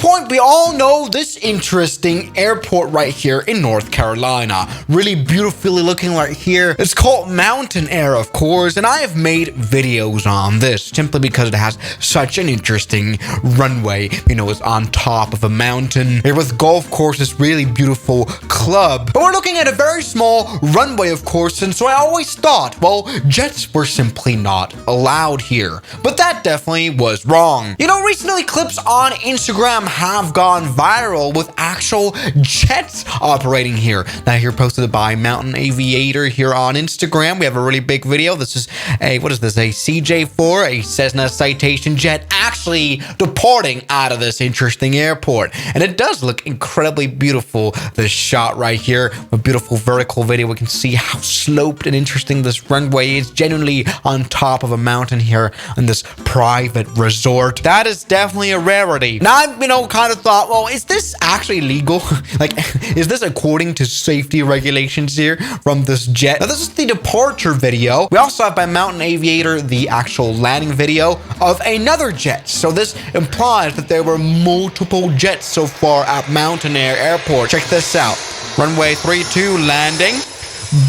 point, we all know this interesting airport right here in North Carolina. Really beautifully looking right here. It's called Mountain Air, of course, and I have made videos on this simply because it has such an interesting runway. You know, it's on top of a mountain here with golf courses, really beautiful club. But we're looking at a very small runway, of course, and so I always thought, well, jets were simply not allowed here. But that definitely was wrong. You know, recently clips on Instagram have gone viral with actual jets operating here. Now here posted by Mountain Aviator here on Instagram. We have a really big video. This is a, what is this? A CJ4, a Cessna Citation jet actually departing out of this interesting airport. And it does look incredibly beautiful. This shot right here, a beautiful vertical video. We can see how sloped and interesting this runway is, genuinely on top of a mountain here in this private resort. That is definitely a rarity. Now I, kind of thought, well, is this actually legal? Like, is this according to safety regulations here from this jet? Now, this is the departure video. We also have by Mountain Aviator the actual landing video of another jet. So this implies that there were multiple jets so far at Mountain Air Airport. Check this out. Runway 32 landing.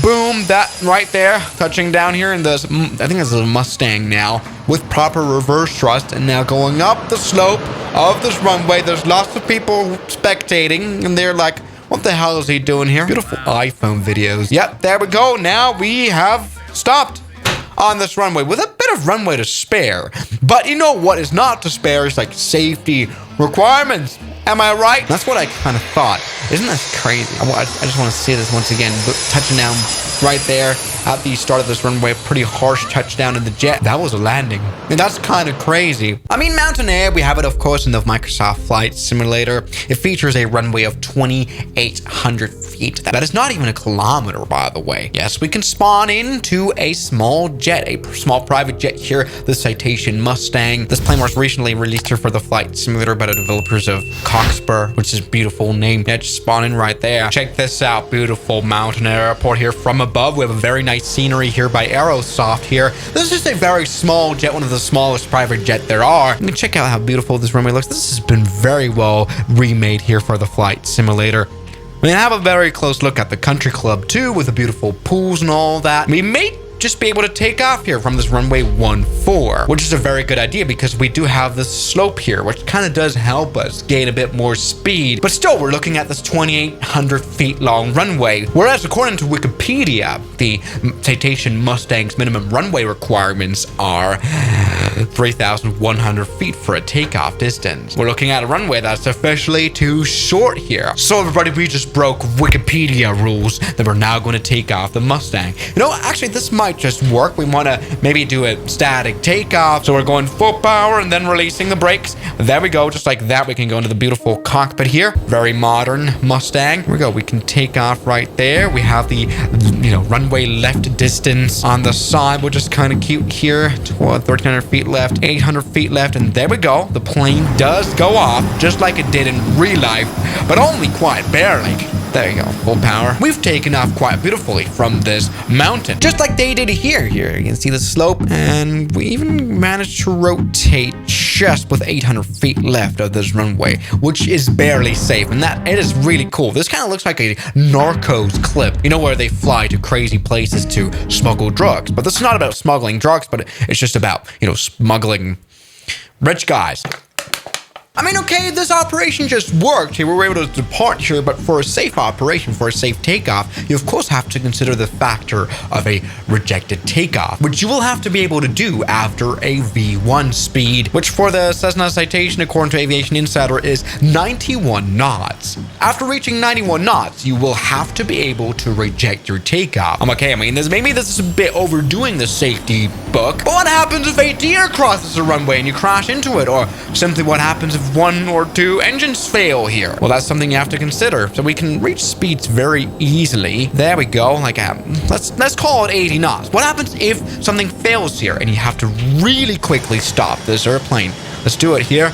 Boom, that right there, touching down here in this, I think it's a Mustang now, with proper reverse thrust, and now going up the slope of this runway. There's lots of people spectating, and they're like, what the hell is he doing here? Beautiful iPhone videos. Yep, there we go. Now we have stopped on this runway with a bit of runway to spare. But you know what is not to spare is like safety requirements. Am I right? That's what I kind of thought. Isn't that crazy? I just want to see this once again. Touching down right there at the start of this runway. Pretty harsh touchdown in the jet. That was a landing. And that's kind of crazy. I mean, Mountain Air, we have it, of course, in the Microsoft Flight Simulator. It features a runway of 2,800 feet. That is not even a kilometer, by the way. Yes, we can spawn into a small jet, a small private jet here, the Citation Mustang. This plane was recently released here for the Flight Simulator by the developers of Cockspur, which is a beautiful name. Yeah, just spawning right there. Check this out. Beautiful Mountain Air Airport here from above. We have a very nice scenery here by Aerosoft here. This is just a very small jet, one of the smallest private jet there are. And check out how beautiful this runway looks. This has been very well remade here for the Flight Simulator. We have a very close look at the country club too, with the beautiful pools and all that. We may just be able to take off here from this runway 14, which is a very good idea because we do have this slope here, which kind of does help us gain a bit more speed. But still, we're looking at this 2,800 feet long runway, whereas according to Wikipedia, the Citation Mustang's minimum runway requirements are 3,100 feet for a takeoff distance. We're looking at a runway that's officially too short here. So everybody, we just broke Wikipedia rules that we're now going to take off the Mustang. You know, actually, this might just work. We want to maybe do a static takeoff. So we're going full power and then releasing the brakes. There we go. Just like that, we can go into the beautiful cockpit here. Very modern Mustang. Here we go. We can take off right there. We have the, runway left distance on the side, which is kind of cute here. 1,300 feet left, 800 feet left, and there we go. The plane does go off just like it did in real life, but only quite barely. There you go, full power. We've taken off quite beautifully from this mountain, just like they did here. Here, you can see the slope, and we even managed to rotate just with 800 feet left of this runway, which is barely safe, and that it is really cool. This kind of looks like a Narcos clip, where they fly to crazy places to smuggle drugs. But this is not about smuggling drugs, but it's just about, smuggling rich guys. I mean, okay, this operation just worked here. We were able to depart here, but for a safe operation, for a safe takeoff, you of course have to consider the factor of a rejected takeoff, which you will have to be able to do after a V1 speed, which for the Cessna Citation, according to Aviation Insider, is 91 knots. After reaching 91 knots, you will have to be able to reject your takeoff. Okay, I mean, maybe this is a bit overdoing the safety book, but what happens if a deer crosses the runway and you crash into it? Or simply what happens if one or two engines fail here? Well, that's something you have to consider. So we can reach speeds very easily. There we go. Like, let's call it 80 knots. What happens if something fails here and you have to really quickly stop this airplane? Let's do it here.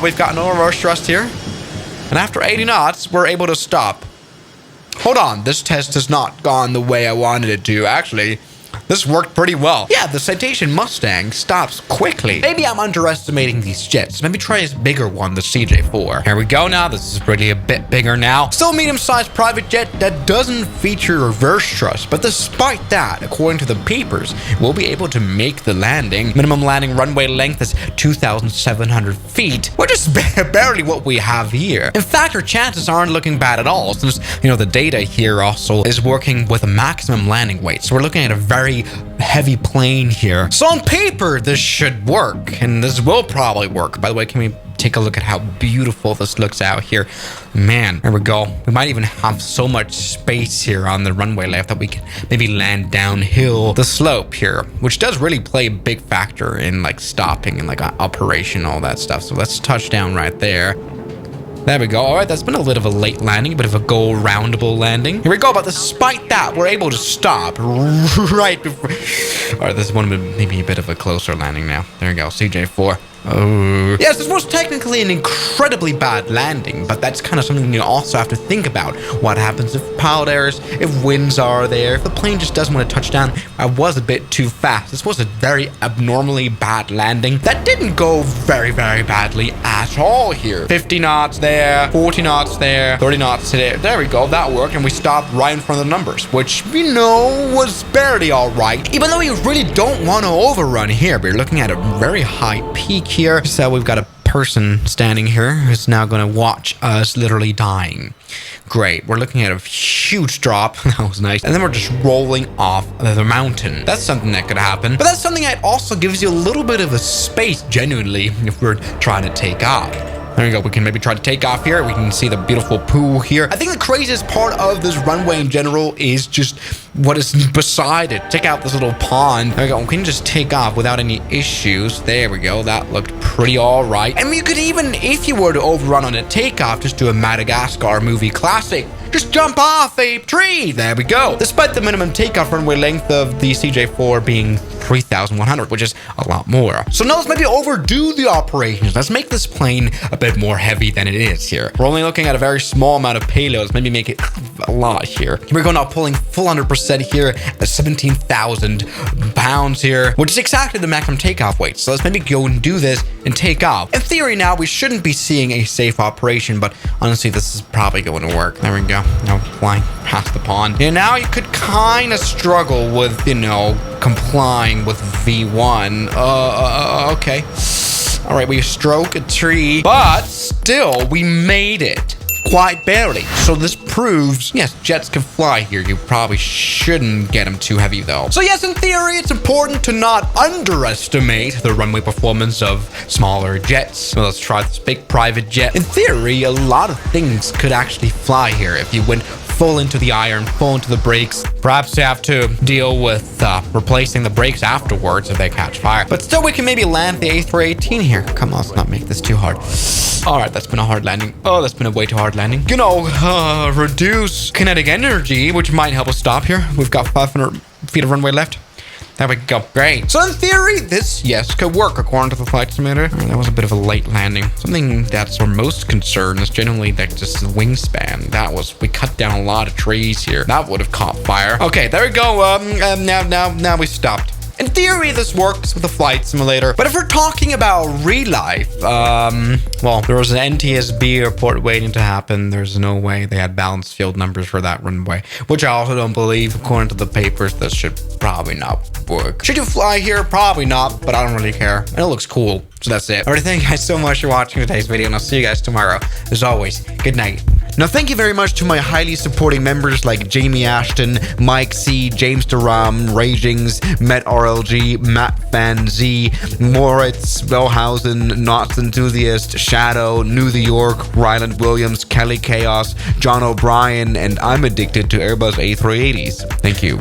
We've got no reverse thrust here. And after 80 knots, we're able to stop. Hold on, this test has not gone the way I wanted it to. Actually, this worked pretty well. Yeah, the Citation Mustang stops quickly. Maybe I'm underestimating these jets. Maybe try this bigger one, the CJ4. Here we go now. This is really a bit bigger now. Still medium-sized private jet that doesn't feature reverse thrust, but despite that, according to the papers, we'll be able to make the landing. Minimum landing runway length is 2,700 feet, which is barely what we have here. In fact, our chances aren't looking bad at all, since, the data here also is working with a maximum landing weight. So we're looking at a very heavy plane here. So on paper, this should work, and this will probably work. By the way, can we take a look at how beautiful this looks out here? Man, there we go. We might even have so much space here on the runway left that we can maybe land downhill the slope here, which does really play a big factor in like stopping and like operation, all that stuff. So let's touch down right there. There we go. All right, that's been a bit of a late landing, a bit of a go-roundable landing. Here we go, but despite that, we're able to stop right before... All right, this one maybe a bit of a closer landing now. There we go, CJ4. Oh. Yes, this was technically an incredibly bad landing, but that's kind of something you also have to think about. What happens if pilot errors, if winds are there, if the plane just doesn't want to touch down? I was a bit too fast. This was a very abnormally bad landing. That didn't go very, very badly at all here. 50 knots there, 40 knots there, 30 knots there. There we go, that worked, and we stopped right in front of the numbers, which, was barely all right. Even though we really don't want to overrun here, we're looking at a very high peak here. So we've got a person standing here who's now going to watch us literally dying. Great. We're looking at a huge drop. That was nice. And then we're just rolling off the mountain. That's something that could happen. But that's something that also gives you a little bit of a space, genuinely, if we're trying to take off. There we go. We can maybe try to take off here. We can see the beautiful pool here. I think the craziest part of this runway in general is just what is beside it. Check out this little pond. There we go. We can just take off without any issues. There we go. That looked pretty all right. And you could even, if you were to overrun on a takeoff, just do a Madagascar movie classic. Just jump off a tree. There we go. Despite the minimum takeoff runway length of the CJ4 being 3,100, which is a lot more. So now let's maybe overdo the operations. Let's make this plane a bit more heavy than it is here. We're only looking at a very small amount of payloads. Maybe make it a lot here. We're going now pulling full 100% here at 17,000 pounds here, which is exactly the maximum takeoff weight. So let's maybe go and do this and take off. In theory now, we shouldn't be seeing a safe operation, but honestly, this is probably going to work. There we go. Now flying past the pond. And now you could kind of struggle with, complying with V1. Okay. All right, we stroke a tree, but still, we made it. Quite barely. So this proves, yes, jets can fly here. You probably shouldn't get them too heavy, though. So yes, in theory, it's important to not underestimate the runway performance of smaller jets. So let's try this big private jet. In theory, a lot of things could actually fly here if you went full into the iron, full into the brakes. Perhaps you have to deal with replacing the brakes afterwards if they catch fire. But still, we can maybe land the A318 here. Come on, let's not make this too hard. All right, that's been a hard landing. Oh, that's been a way too hard landing. Reduce kinetic energy, which might help us stop here. We've got 500 feet of runway left. There we go. Great. So in theory, this, yes, could work according to the flight simulator. That was a bit of a late landing. Something that's our most concern is generally that just the wingspan. We cut down a lot of trees here. That would have caught fire. Okay, there we go. Now we stopped. In theory, this works with the flight simulator, but if we're talking about real life, well, there was an NTSB report waiting to happen. There's no way they had balanced field numbers for that runway, which I also don't believe. According to the papers, this should probably not work. Should you fly here? Probably not, but I don't really care. And it looks cool, so that's it. All right, thank you guys so much for watching today's video, and I'll see you guys tomorrow. As always, good night. Now, thank you very much to my highly supporting members like Jamie Ashton, Mike C, James Duram, Ragings, Met RLG, Matt Van Z, Moritz, Bellhausen, Knots Enthusiast, Shadow, New York, Ryland Williams, Kelly Chaos, John O'Brien, and I'm addicted to Airbus A380s. Thank you.